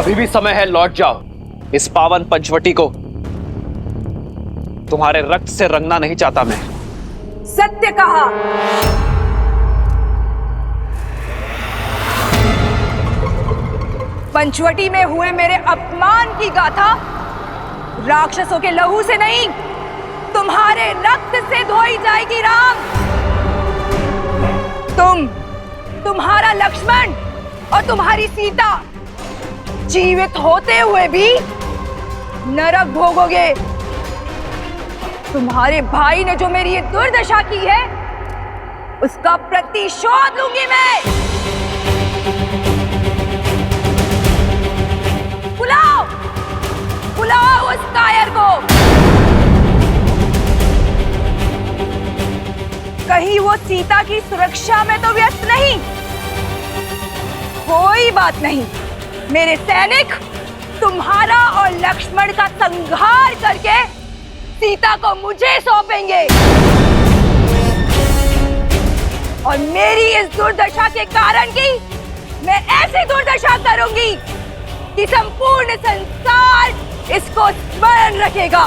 अभी भी समय है, लौट जाओ। इस पावन पंचवटी को तुम्हारे रक्त से रंगना नहीं चाहता मैं। सत्य कहा। पंचवटी में हुए मेरे अपमान की गाथा राक्षसों के लहू से नहीं, तुम्हारे रक्त से धोई जाएगी राम। तुम्हारा लक्ष्मण और तुम्हारी सीता जीवित होते हुए भी नरक भोगोगे। तुम्हारे भाई ने जो मेरी ये दुर्दशा की है, उसका प्रतिशोध लूंगी मैं। बुलाओ, बुलाओ उस कायर को। कहीं वो सीता की सुरक्षा में तो व्यस्त नहीं? कोई बात नहीं, मेरे सैनिक तुम्हारा और लक्ष्मण का संहार करके सीता को मुझे सौंपेंगे। और मेरी इस दुर्दशा के कारण की मैं ऐसी दुर्दशा करूंगी कि संपूर्ण संसार इसको स्मरण रखेगा।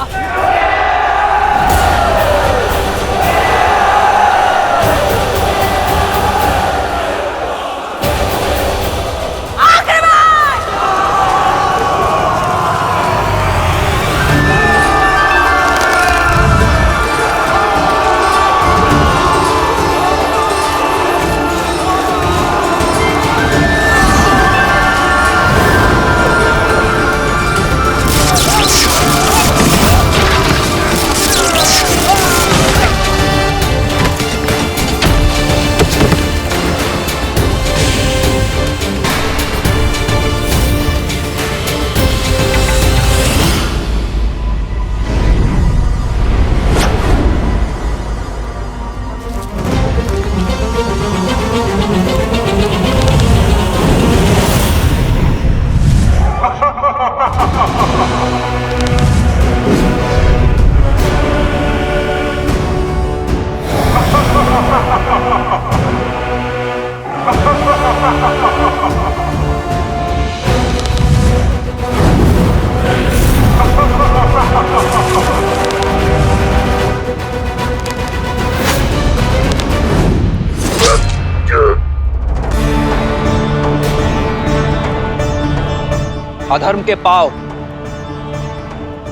अधर्म के पांव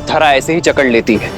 धरा ऐसे ही जकड़ लेती है।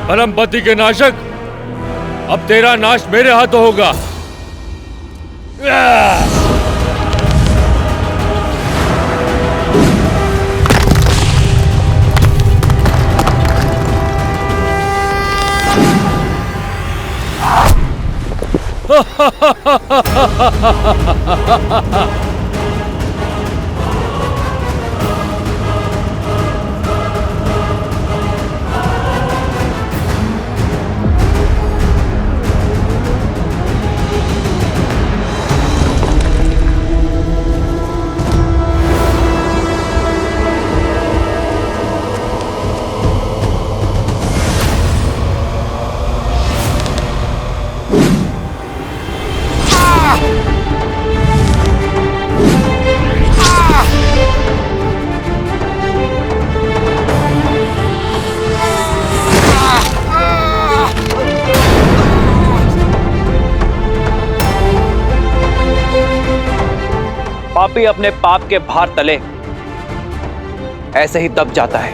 परमपति के नाशक, अब तेरा नाश मेरे हाथों होगा। पापी अपने पाप के भार तले ऐसे ही दब जाता है।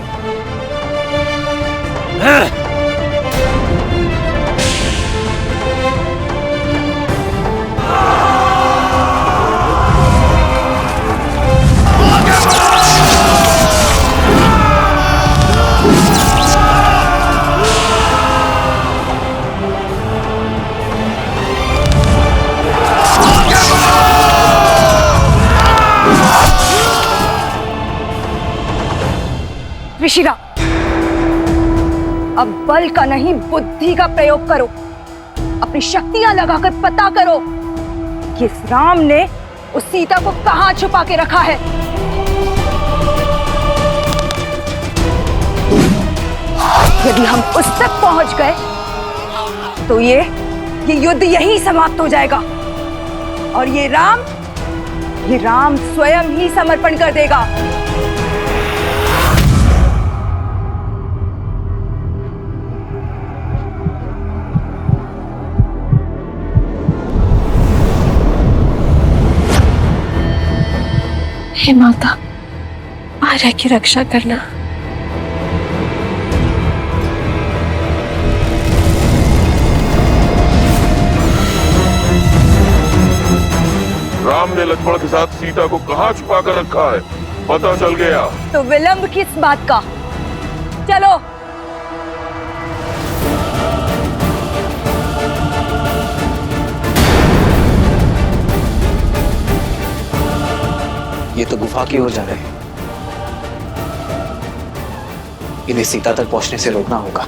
ऋषिरा, अब बल का नहीं बुद्धि का प्रयोग करो। अपनी शक्तियां लगाकर पता करो कि इस राम ने उस सीता को कहां छुपा के रखा है। यदि हम उस तक पहुंच गए तो ये युद्ध यहीं समाप्त हो जाएगा और ये राम स्वयं ही समर्पण कर देगा। हे माता, आर्या की रक्षा करना। राम ने लक्ष्मण के साथ सीता को कहां छुपा कर रखा है, पता चल गया। तो विलंब किस बात का? चलो। ये तो गुफा की ओर जा रहे हैं। इन्हें सीता तक पहुंचने से रोकना होगा।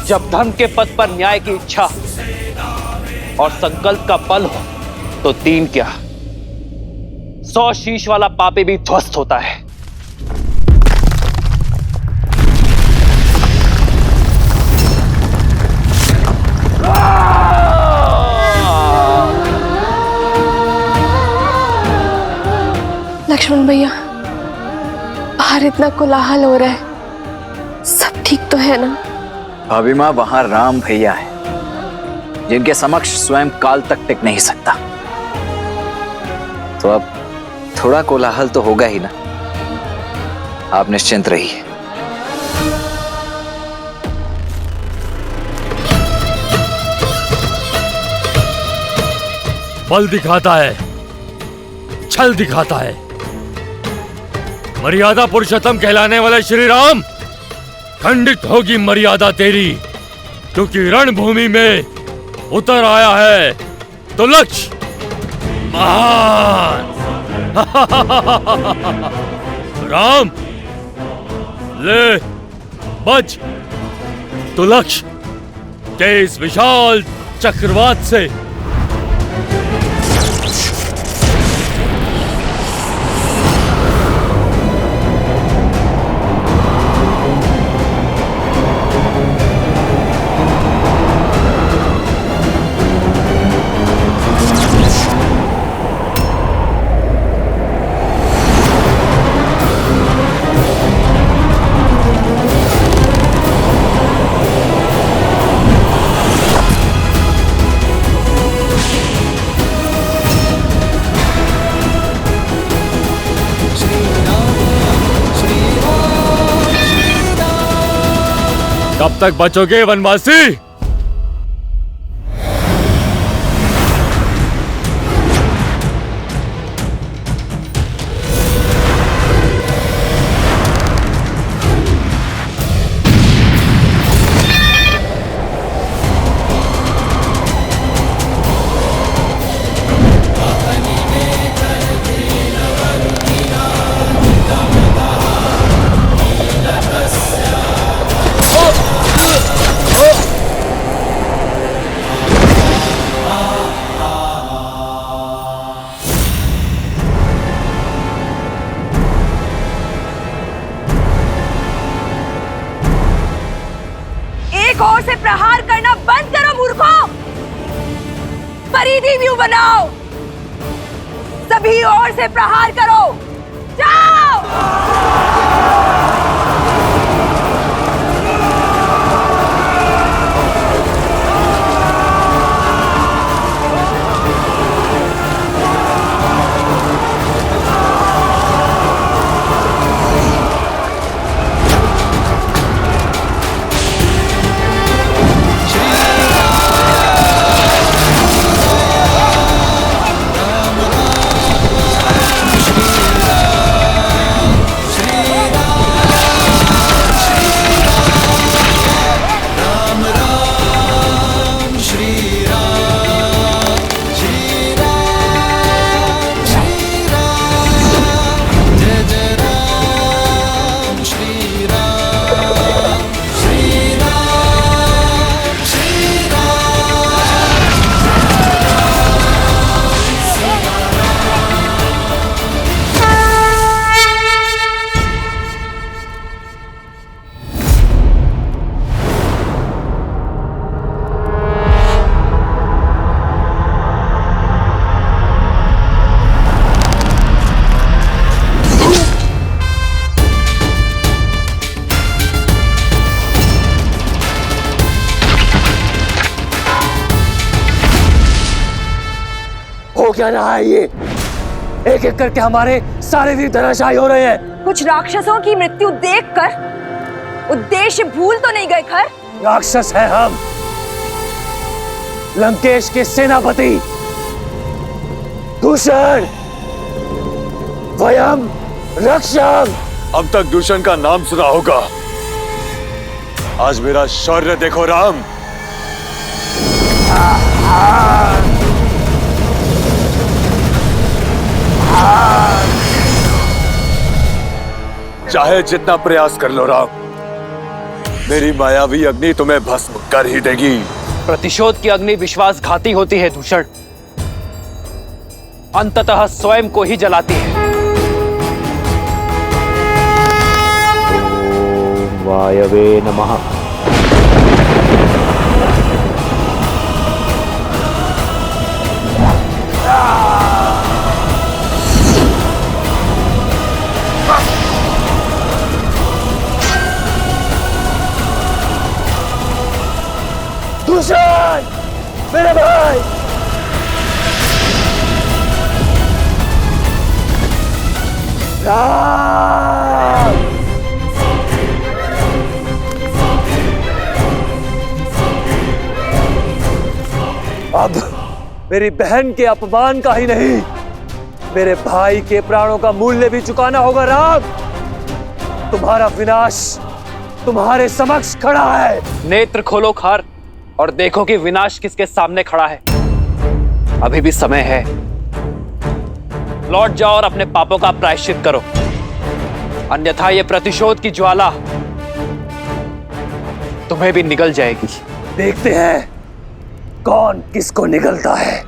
जब धर्म के पथ पर न्याय की इच्छा और संकल्प का बल हो तो 3 क्या 100 शीश वाला पापी भी ध्वस्त होता है। लक्ष्मण भैया, बाहर इतना कोलाहल हो रहा है, सब ठीक तो है ना? भाभी माँ, वहां राम भैया है जिनके समक्ष स्वयं काल तक टिक नहीं सकता, तो अब थोड़ा कोलाहल तो होगा ही ना। आप निश्चिंत रहिए। बल दिखाता है, छल दिखाता है। मर्यादा पुरुषोत्तम कहलाने वाले श्री राम, खंडित होगी मर्यादा तेरी, क्योंकि रणभूमि में उतर आया है तो लक्ष्य महान। राम ले बच तो लक्ष्य के इस विशाल चक्रवात से। कब तक बचोगे वनवासी? परिधि व्यू बनाओ, सभी ओर से प्रहार करो, जाओ। हो क्या रहा है ये? एक एक करके हमारे सारे वीर धराशायी हो रहे हैं। कुछ राक्षसों की मृत्यु देखकर उद्देश्य भूल तो नहीं गए खर? राक्षस है हम, लंकेश के सेनापति दूषण, वयम रक्षम। अब तक दूषण का नाम सुना होगा, आज मेरा शौर्य देखो राम। चाहे जितना प्रयास कर लो राम, मेरी मायावी अग्नि तुम्हें भस्म कर ही देगी। प्रतिशोध की अग्नि विश्वासघाती होती है दूषण, अंततः स्वयं को ही जलाती है। ओम वायवे नमः। दूषण, मेरे भाई, राम। अब मेरी बहन के अपमान का ही नहीं, मेरे भाई के प्राणों का मूल्य भी चुकाना होगा राम। तुम्हारा विनाश तुम्हारे समक्ष खड़ा है। नेत्र खोलो खार और देखो कि विनाश किसके सामने खड़ा है। अभी भी समय है, लौट जाओ और अपने पापों का प्रायश्चित करो, अन्यथा ये प्रतिशोध की ज्वाला तुम्हें भी निगल जाएगी। देखते हैं कौन किसको निगलता है।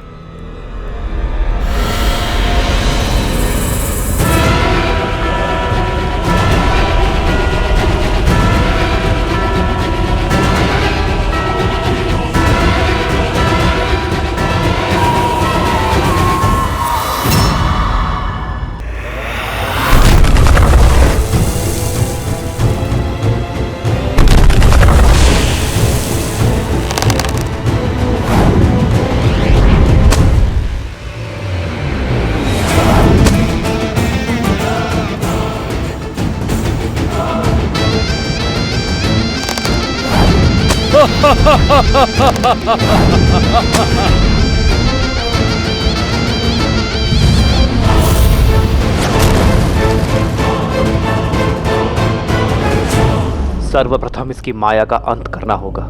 सर्वप्रथम इसकी माया का अंत करना होगा।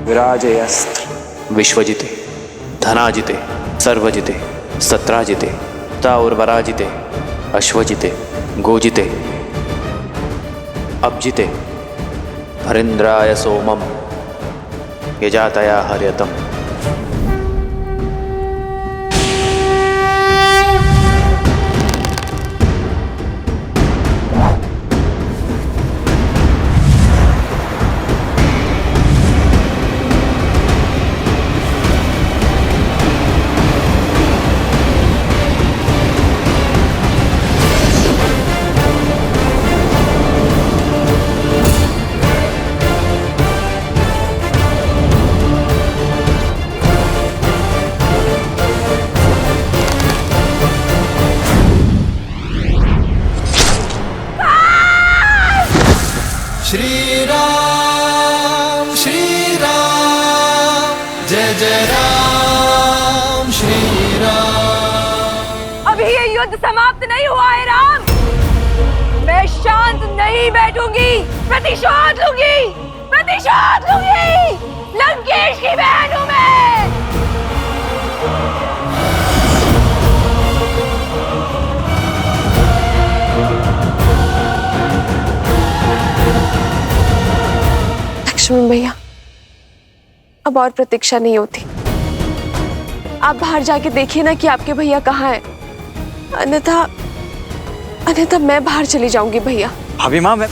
विराजयस्त्र विश्वजिते धनाजिते सर्वजिते सत्राजिते ताउर्वराजिते अश्वजिते गोजिते अब्जिते हरिंद्राय सोमम यजातया हर्यतम। श्री राम जय जय राम श्री राम। अभी ये युद्ध समाप्त नहीं हुआ है राम। मैं शांत नहीं बैठूंगी, प्रतिशोध लूंगी, प्रतिशोध लूंगी। लंकेश की बहन हूं मैं। लक्ष्मण भैया, अब और प्रतीक्षा नहीं होती। आप बाहर जाके देखिए ना कि आपके भैया कहाँ हैं। अन्यथा मैं बाहर चली जाऊंगी भैया। भाभी माँ, मैं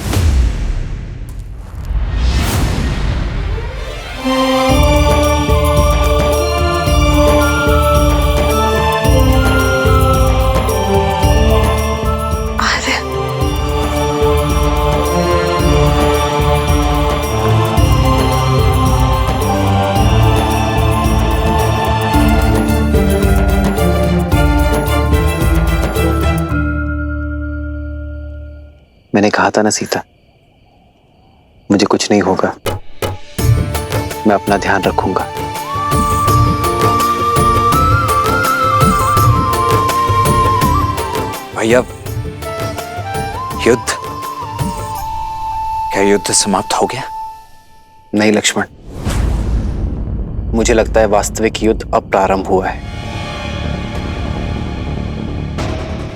मैंने कहा था ना सीता, मुझे कुछ नहीं होगा। मैं अपना ध्यान रखूंगा। भैया, युद्ध, क्या युद्ध समाप्त हो गया? नहीं लक्ष्मण, मुझे लगता है वास्तविक युद्ध अब प्रारंभ हुआ है।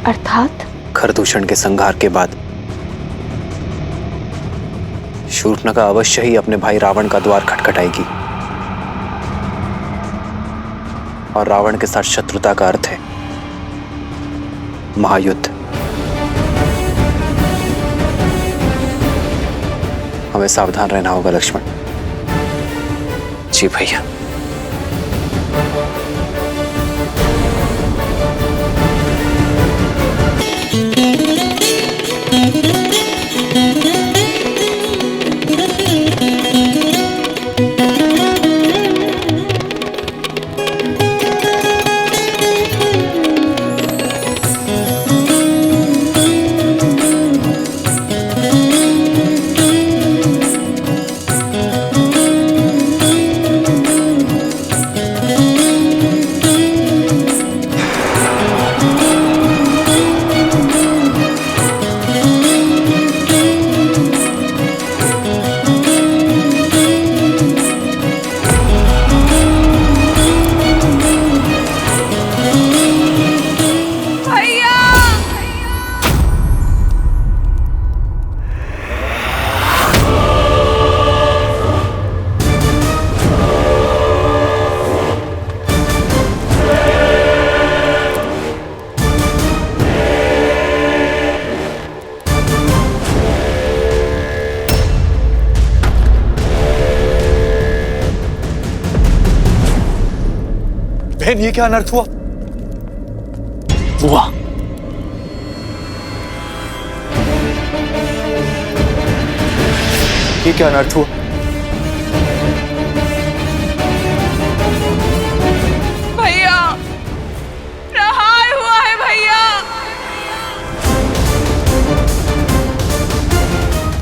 अर्थात? खरदूषण के संहार के बाद शूर्पणखा अवश्य ही अपने भाई रावण का द्वार खटखटाएगी। और रावण के साथ शत्रुता का अर्थ है महायुद्ध। हमें सावधान रहना होगा लक्ष्मण। जी भैया। बहन, ये क्या अनर्थ हुआ? ये क्या अनर्थ हुआ? भैया, प्रहार हुआ है भैया।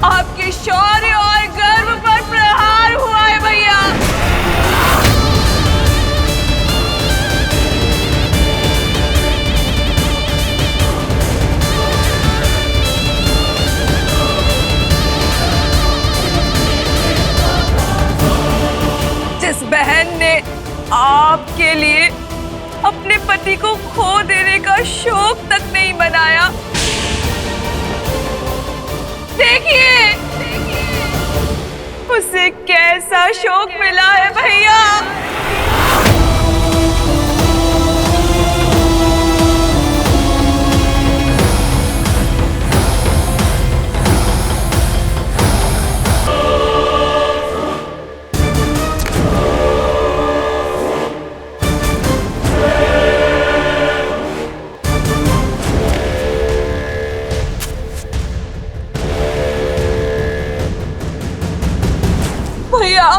आपके शौर्य और गर्व पर प्रहार हुआ है भैया। जिस बहन ने आपके लिए अपने पति को खो देने का शौक तक नहीं मनाया, देखिए शोक मिला है भैया। भैया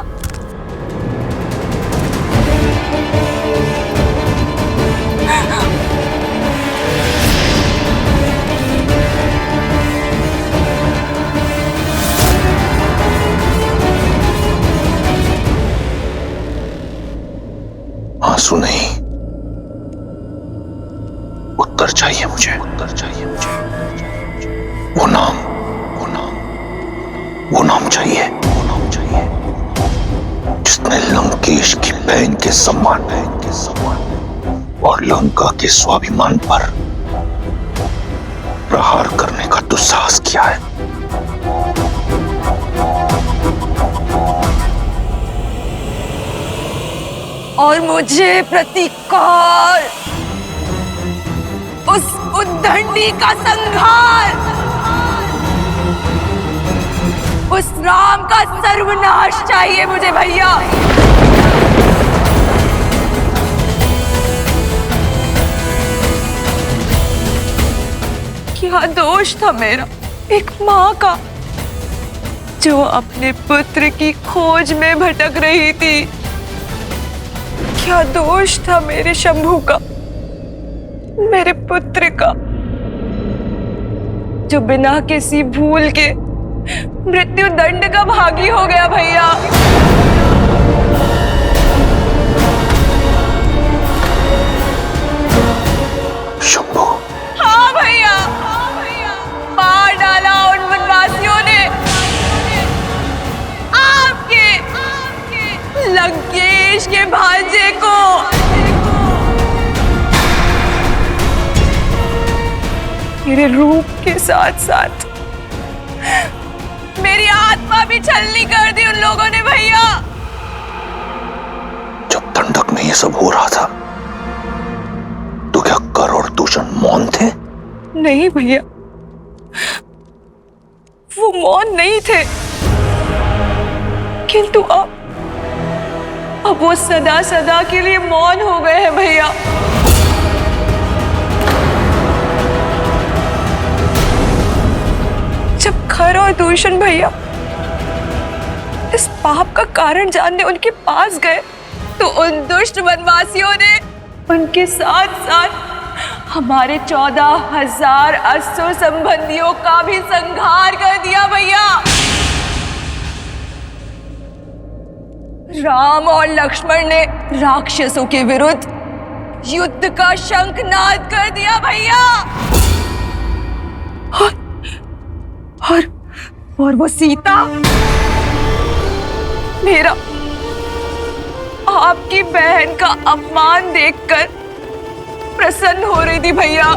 आंसू नहीं, उत्तर चाहिए मुझे, उत्तर चाहिए मुझे। वो नाम, वो नाम, वो नाम चाहिए, वो नाम चाहिए जिसने लंकेश की बहन के सम्मान और लंका के स्वाभिमान पर प्रहार करने का दुस्साहस किया है। और मुझे प्रतीकार, उस उद्दंडी का संहार, उस राम का सर्वनाश चाहिए मुझे भैया। क्या दोष था मेरा, एक माँ का, जो अपने पुत्र की खोज में भटक रही थी। क्या दोष था मेरे शंभू का, मेरे पुत्र का, जो बिना किसी भूल के मृत्यु दंड का भागी हो गया भैया। शंभू। हाँ भैया, मार डाला उन वनवासियों ने आपके लंकेश के भांजे को। मेरे रूप के साथ साथ मेरी आत्मा भी छलनी कर दी उन लोगों ने भैया। जब दंडक में ये सब हो रहा था तो क्या कर और दूषण मौन थे? नहीं भैया, वो मौन नहीं थे, किंतु अब वो सदा सदा के लिए मौन हो गए हैं भैया। जब खर और दूषण भैया इस पाप का कारण जानने उनके पास गए तो उन दुष्ट वनवासियों ने उनके साथ साथ हमारे 14,000 असुर संबंधियों का भी संहार कर दिया भैया। राम और लक्ष्मण ने राक्षसों के विरुद्ध युद्ध का शंखनाद कर दिया भैया। और वो सीता, मेरा आपकी बहन का अपमान देखकर प्रसन्न हो रही थी भैया।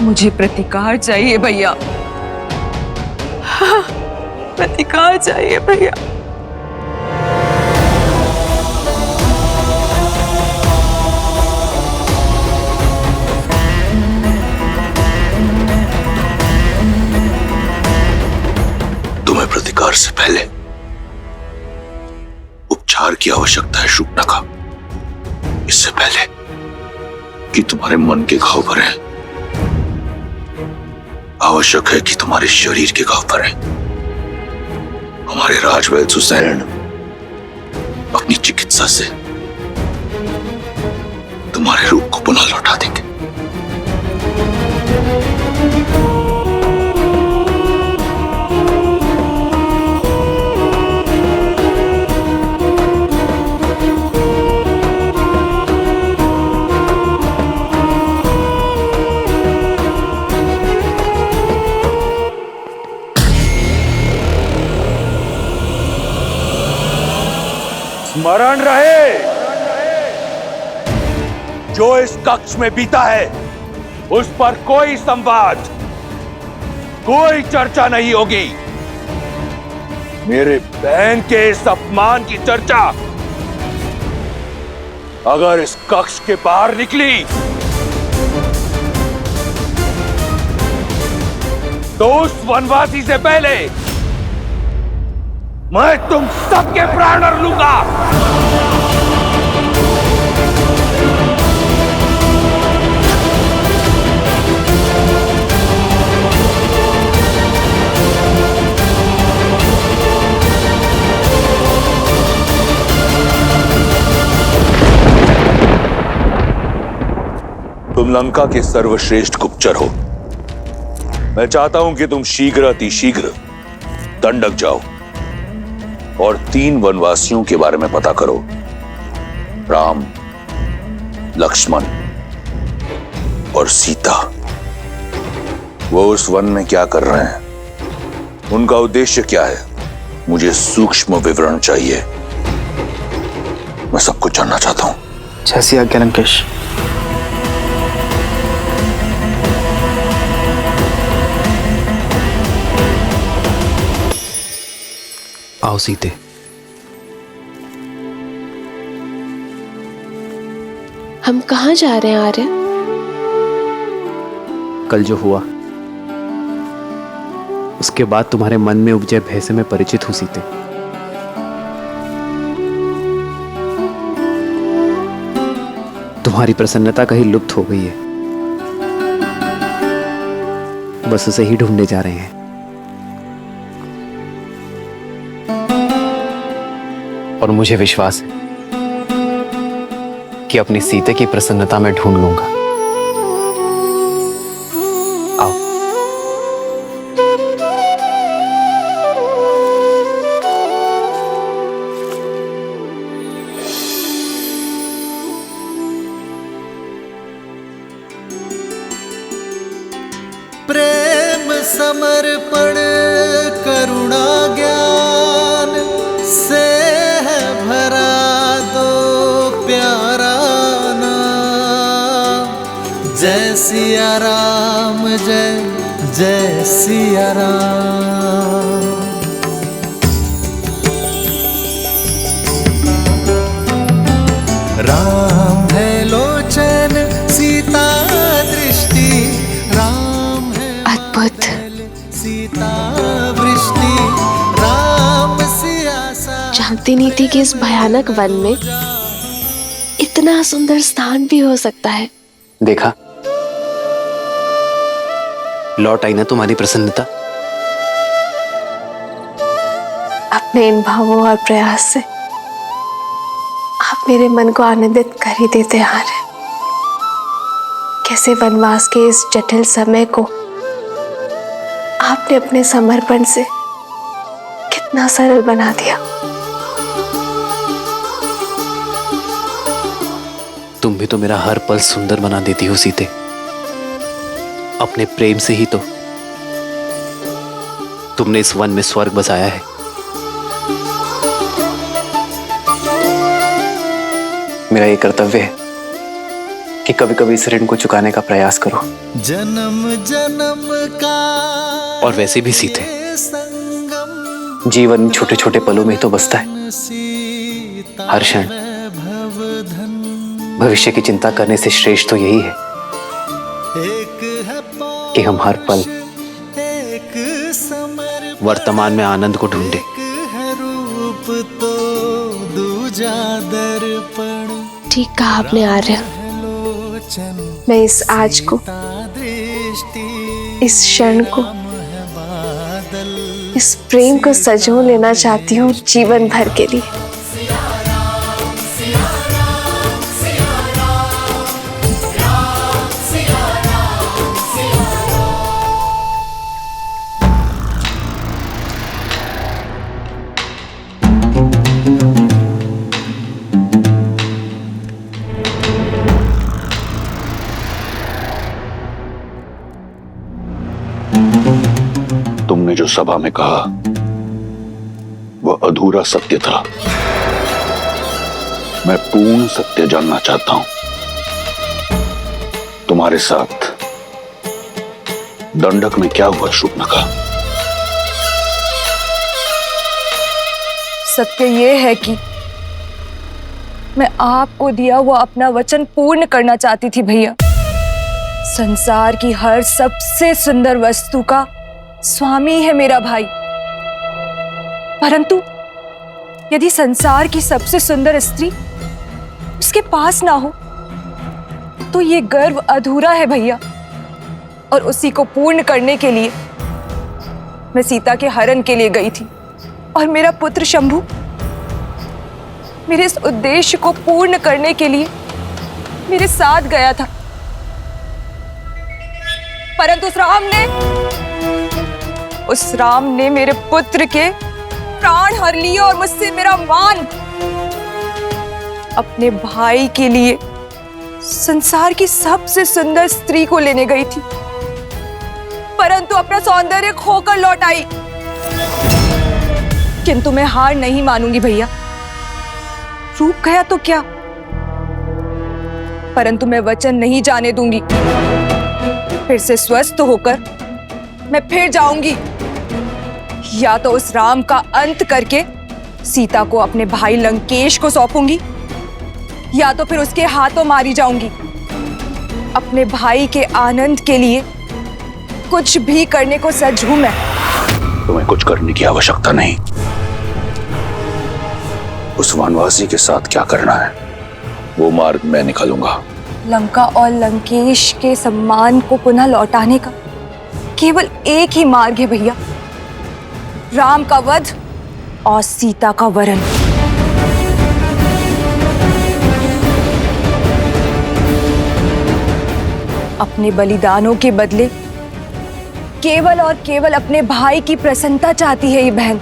मुझे प्रतिकार चाहिए भैया, प्रतिकार चाहिए भैया। तुम्हें प्रतिकार से पहले उपचार की आवश्यकता है शूर्पणखा। इससे पहले कि तुम्हारे मन के घाव भरे, आवश्यक है कि तुम्हारे शरीर के घाव भरे। हमारे राजवैद्य सुसैन अपनी चिकित्सा से तुम्हारे रूप को पुनः लौटा देंगे। स्मरण रहे, जो इस कक्ष में बीता है उस पर कोई संवाद, कोई चर्चा नहीं होगी। मेरे बहन के इस अपमान की चर्चा अगर इस कक्ष के बाहर निकली तो उस वनवासी से पहले मैं तुम सबके प्राण हर लूंगा। तुम लंका के सर्वश्रेष्ठ गुप्तचर हो। मैं चाहता हूं कि तुम शीघ्र अतिशीघ्र दंडक जाओ और 3 वनवासियों के बारे में पता करो, राम, लक्ष्मण और सीता। वो उस वन में क्या कर रहे हैं, उनका उद्देश्य क्या है, मुझे सूक्ष्म विवरण चाहिए। मैं सब कुछ जानना चाहता हूं। जैसी आज्ञा लंकेश। आओ सीते। हम कहाँ जा रहे हैं आर्य? कल जो हुआ उसके बाद तुम्हारे मन में उपजे भय से मैं परिचित हूं सीते। तुम्हारी प्रसन्नता कहीं लुप्त हो गई है, बस उसे ही ढूंढने जा रहे हैं। और मुझे विश्वास है कि अपनी सीते की प्रसन्नता में ढूंढ लूंगा। आओ। प्रेम समर्पण करुणा ज्ञान से है भरा दो प्यारा नाम। जय सिया राम, जय जय सिया राम। राम है लोचन, सीता दृष्टि, राम है अद्भुत। सीता वृष्टि, राम सियासा। जानती नहीं थी कि इस भयानक वन में इतना सुंदर स्थान भी हो सकता है। देखा, लौट आई ना तुम्हारी प्रसन्नता। अपने इन भावों और प्रयास से आप मेरे मन को आनंदित कर ही देते हैं। कैसे वनवास के इस जटिल समय को आपने अपने समर्पण से कितना सरल बना दिया। तुम भी तो मेरा हर पल सुंदर बना देती हो सीते। अपने प्रेम से ही तो तुमने इस वन में स्वर्ग बसाया है। मेरा ये कर्तव्य है कि कभी कभी इस ऋण को चुकाने का प्रयास करो। जन्म जन्म का और वैसे भी सीते, संगम, जीवन छोटे छोटे पलों में ही तो बसता है। सीता हर क्षण भवधन। भविष्य की चिंता करने से श्रेष्ठ तो यही है एक है कि हम हर पल एक समर्पण, वर्तमान में आनंद को ढूंढे। एक है रूप तो दूजा दर्पण। ठीक कहा आपने आर्य। लोचन मैं इस आज को, दृष्टि, इस क्षण को, है बादल। इस प्रेम को सजो लेना चाहती हूँ जीवन भर के लिए। तुमने जो सभा में कहा वह अधूरा सत्य था। मैं पूर्ण सत्य जानना चाहता हूं। तुम्हारे साथ दंडक में क्या हुआ शूर्पणखा? सत्य ये है कि मैं आपको दिया हुआ अपना वचन पूर्ण करना चाहती थी भैया। संसार की हर सबसे सुंदर वस्तु का स्वामी है मेरा भाई, परंतु यदि संसार की सबसे सुंदर स्त्री उसके पास ना हो तो ये गर्व अधूरा है भैया। और उसी को पूर्ण करने के लिए मैं सीता के हरण के लिए गई थी और मेरा पुत्र शंभु मेरे इस उद्देश्य को पूर्ण करने के लिए मेरे साथ गया था, परंतु उस राम ने मेरे पुत्र के प्राण हर लिए और मुझसे मेरा मान अपने भाई के लिए संसार की सबसे सुंदर स्त्री को लेने गई थी, परंतु अपना सौंदर्य खोकर लौट आई। किंतु मैं हार नहीं मानूंगी भैया। रूप गया तो क्या, परंतु मैं वचन नहीं जाने दूंगी। फिर से स्वस्थ होकर मैं फिर जाऊंगी, या तो उस राम का अंत करके सीता को अपने भाई लंकेश को सौंपूंगी, या तो फिर उसके हाथों मारी जाऊंगी। अपने भाई के आनंद के लिए कुछ भी करने को सज्ज हूं मैं। तुम्हें कुछ करने की आवश्यकता नहीं। उस वनवासी के साथ क्या करना है वो मार्ग मैं निकालूंगा। लंका और लंकेश के सम्मान को पुनः लौटाने का केवल एक ही मार्ग है भैया, राम का वध और सीता का वरण। अपने बलिदानों के बदले केवल और केवल अपने भाई की प्रसन्नता चाहती है ये बहन।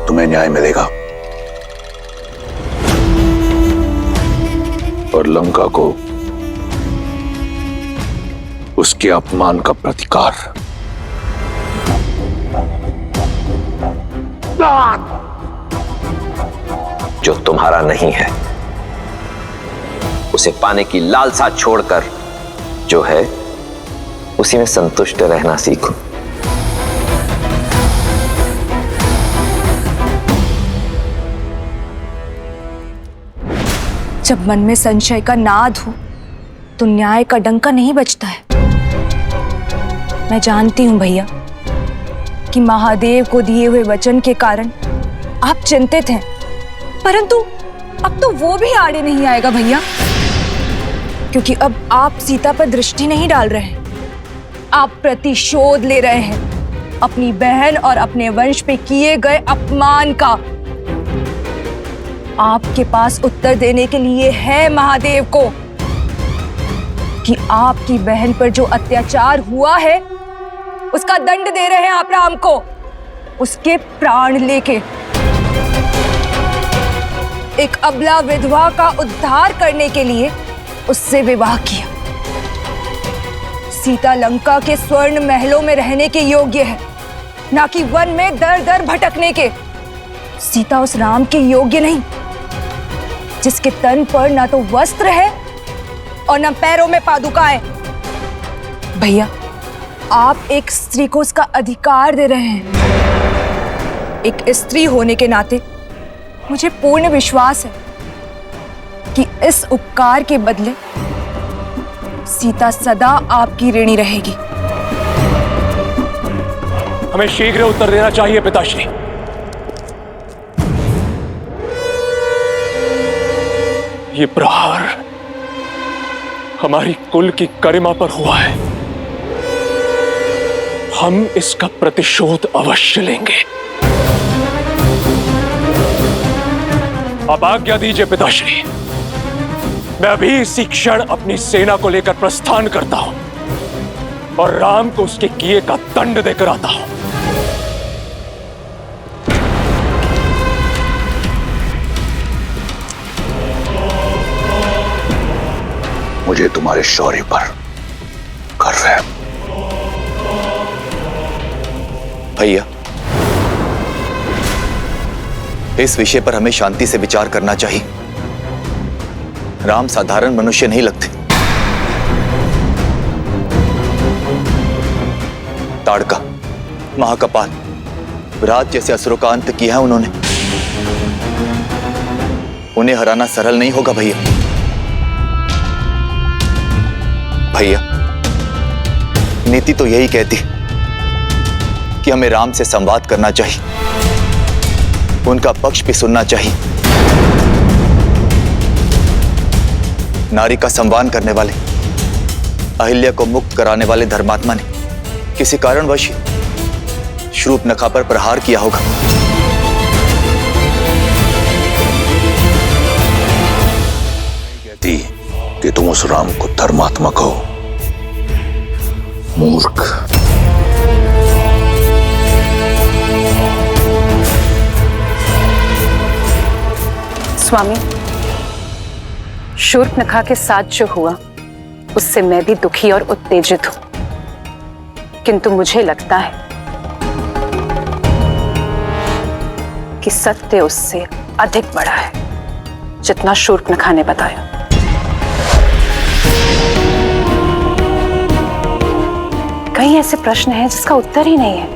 तुम्हें न्याय मिलेगा और लंका को उसके अपमान का प्रतिकार। जो तुम्हारा नहीं है उसे पाने की लालसा छोड़कर जो है उसी में संतुष्ट रहना सीखो। जब मन में संशय का नाद हो तो न्याय का डंका नहीं बजता है। मैं जानती हूं भैया कि महादेव को दिए हुए वचन के कारण आप चिंतित हैं, परंतु अब तो वो भी आड़े नहीं आएगा भैया, क्योंकि अब आप सीता पर दृष्टि नहीं डाल रहे हैं, आप प्रतिशोध ले रहे हैं अपनी बहन और अपने वंश पे किए गए अपमान का। आपके पास उत्तर देने के लिए है महादेव को कि आपकी बहन पर जो अत्याचार हुआ है उसका दंड दे रहे हैं आप राम को, उसके प्राण लेके। एक अबला विधवा का उद्धार करने के लिए उससे विवाह किया। सीता लंका के स्वर्ण महलों में रहने के योग्य है, ना कि वन में दर दर भटकने के। सीता उस राम के योग्य नहीं जिसके तन पर ना तो वस्त्र है और ना पैरों में पादुकाएं। भैया, आप एक स्त्री को उसका अधिकार दे रहे हैं। एक स्त्री होने के नाते मुझे पूर्ण विश्वास है कि इस उपकार के बदले सीता सदा आपकी ऋणी रहेगी। हमें शीघ्र उत्तर देना चाहिए पिताश्री। ये प्रहार हमारी कुल की गरिमा पर हुआ है, हम इसका प्रतिशोध अवश्य लेंगे। अब आज्ञा दीजिए पिताश्री, मैं अभी इसी क्षण अपनी सेना को लेकर प्रस्थान करता हूं और राम को उसके किए का दंड देकर आता हूं। मुझे तुम्हारे शौर्य पर गर्व है। भैया, इस विषय पर हमें शांति से विचार करना चाहिए। राम साधारण मनुष्य नहीं लगते। ताड़का, महाकपाल, विराट जैसे असुरों का अंत किया है उन्होंने। उन्हें हराना सरल नहीं होगा भैया। भैया, नीति तो यही कहती कि हमें राम से संवाद करना चाहिए, उनका पक्ष भी सुनना चाहिए। नारी का संवान करने वाले, अहिल्या को मुक्त कराने वाले धर्मात्मा ने किसी कारणवश शूर्पणखा पर प्रहार किया होगा। कहती कि तुम उस राम को धर्मात्मा कहो, मूर्ख। स्वामी, शूर्पणखा के साथ जो हुआ उससे मैं भी दुखी और उत्तेजित हूं, किंतु मुझे लगता है कि सत्य उससे अधिक बड़ा है जितना शूर्पणखा ने बताया। कई ऐसे प्रश्न हैं जिसका उत्तर ही नहीं है।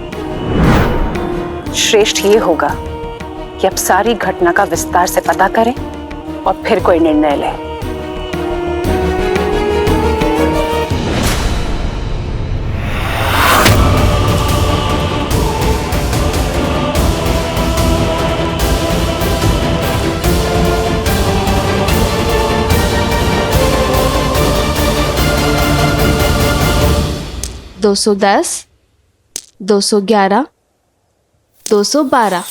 श्रेष्ठ ये होगा कि अब सारी घटना का विस्तार से पता करें और फिर कोई निर्णय लें। दो 210, 211, 212।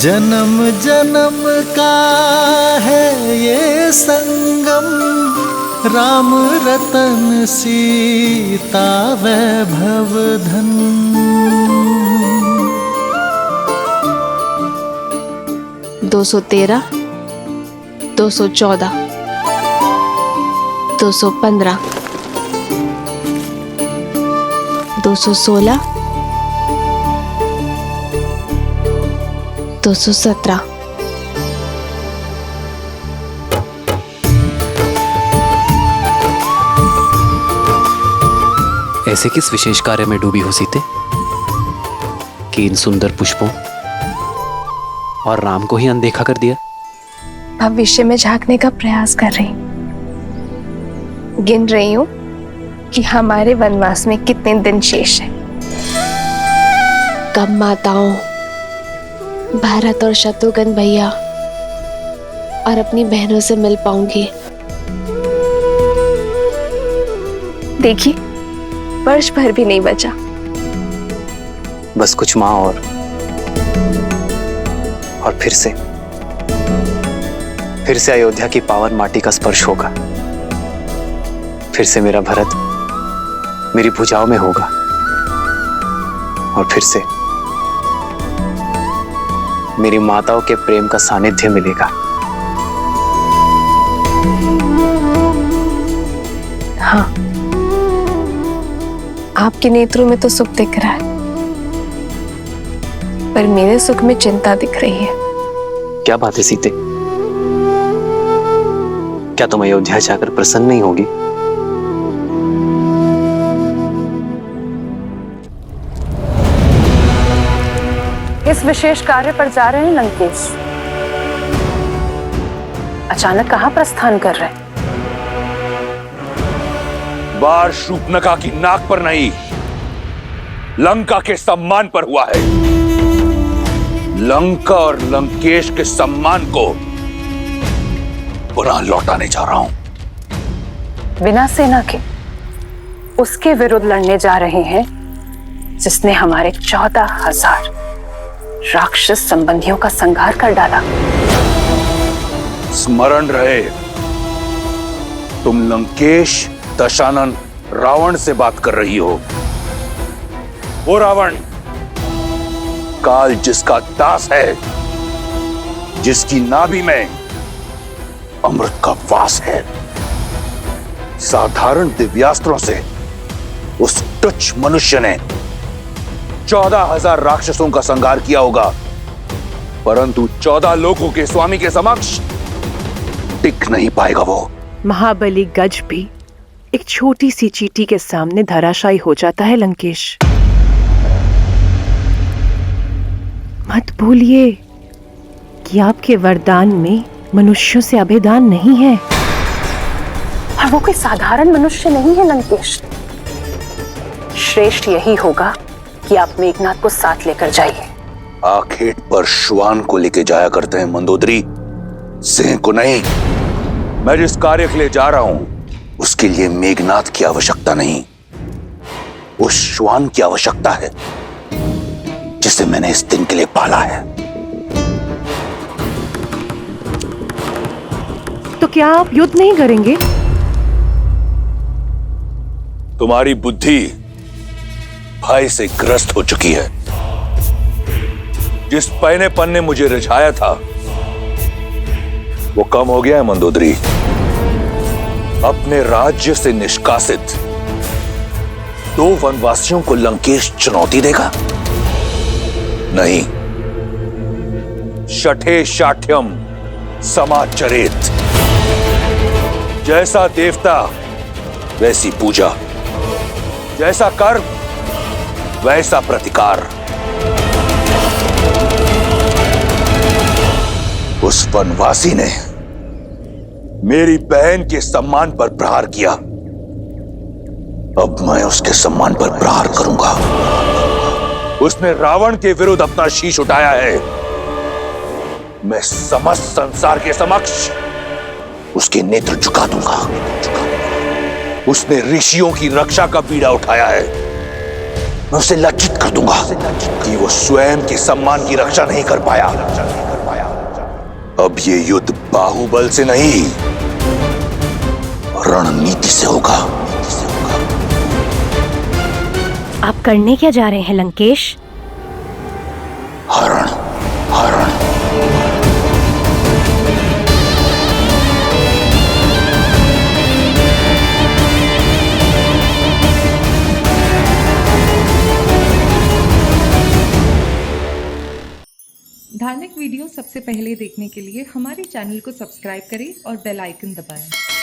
जन्म जन्म का है ये संगम, राम रतन सीता वैभव धन। 213, 214, 215, 216, 217। ऐसे किस विशेष कार्य में डूबी हो सीते कि इन सुंदर पुष्पों और राम को ही अनदेखा कर दिया? भविष्य में झांकने का प्रयास कर रही हूं। गिन रही हूं कि हमारे वनवास में कितने दिन शेष हैं। कब माताओं भरत और शत्रुघ्न भैया और अपनी बहनों से मिल पाऊंगी। देखिए, वर्ष भर भी नहीं बचा। बस कुछ माह और फिर से अयोध्या की पावन माटी का स्पर्श होगा। फिर से मेरा भरत मेरी भुजाओं में होगा और फिर से मेरी माताओं के प्रेम का सानिध्य मिलेगा। हाँ, आपके नेत्रों में तो सुख दिख रहा है, पर मेरे सुख में चिंता दिख रही है। क्या बात है सीते? क्या तुम अयोध्या जाकर प्रसन्न नहीं होगी? इस विशेष कार्य पर जा रहे हैं लंकेश। अचानक कहां प्रस्थान कर रहे हैं? बार शूर्पणखा की नाक पर नहीं, लंका के सम्मान पर हुआ है। लंका और लंकेश के सम्मान को पुनः लौटाने जा रहा हूं। बिना सेना के उसके विरुद्ध लड़ने जा रहे हैं जिसने हमारे 14,000 राक्षस संबंधियों का संहार कर डाला। स्मरण रहे, तुम लंकेश दशानन रावण से बात कर रही हो। वो रावण काल जिसका दास है, जिसकी नाभि में अमृत का वास है। साधारण दिव्यास्त्रों से उस तुच्छ मनुष्य ने 14,000 राक्षसों का संहार किया होगा, परंतु 14 लोगों के स्वामी के समक्ष टिक नहीं पाएगा वो। महाबली गज भी एक छोटी सी चींटी के सामने धराशायी हो जाता है लंकेश। मत भूलिए कि आपके वरदान में मनुष्यों से अभेदान नहीं है, और वो कोई साधारण मनुष्य नहीं है लंकेश। श्रेष्ठ यही होगा कि आप मेघनाथ को साथ लेकर जाइए। आखेट पर श्वान को लेके जाया करते हैं मंदोदरी, सिंह को नहीं। मैं जिस कार्य के लिए जा रहा हूं उसके लिए मेघनाथ की आवश्यकता नहीं, उस श्वान की आवश्यकता है जिसे मैंने इस दिन के लिए पाला है। तो क्या आप युद्ध नहीं करेंगे? तुम्हारी बुद्धि भय से ग्रस्त हो चुकी है। जिस पहनेपन ने मुझे रिझाया था वो कम हो गया है मंदोदरी। अपने राज्य से निष्कासित 2 वनवासियों को लंकेश चुनौती देगा? नहीं। शठे शाठ्यम समाचरेत। जैसा देवता वैसी पूजा, जैसा कर्म वैसा प्रतिकार। उस वनवासी ने मेरी बहन के सम्मान पर प्रहार किया, अब मैं उसके सम्मान पर प्रहार करूंगा। उसने रावण के विरुद्ध अपना शीश उठाया है, मैं समस्त संसार के समक्ष उसके नेत्र झुका दूंगा। उसने ऋषियों की रक्षा का बीड़ा उठाया है, मैं उसे लज्जित कर दूंगा कि वो स्वयं के सम्मान की रक्षा नहीं कर पाया। अब ये युद्ध बाहुबल से नहीं, रणनीति से होगा। आप करने क्या जा रहे हैं लंकेश? हरण, हरण। धार्मिक वीडियो सबसे पहले देखने के लिए हमारे चैनल को सब्सक्राइब करें और बेल आइकन दबाएं।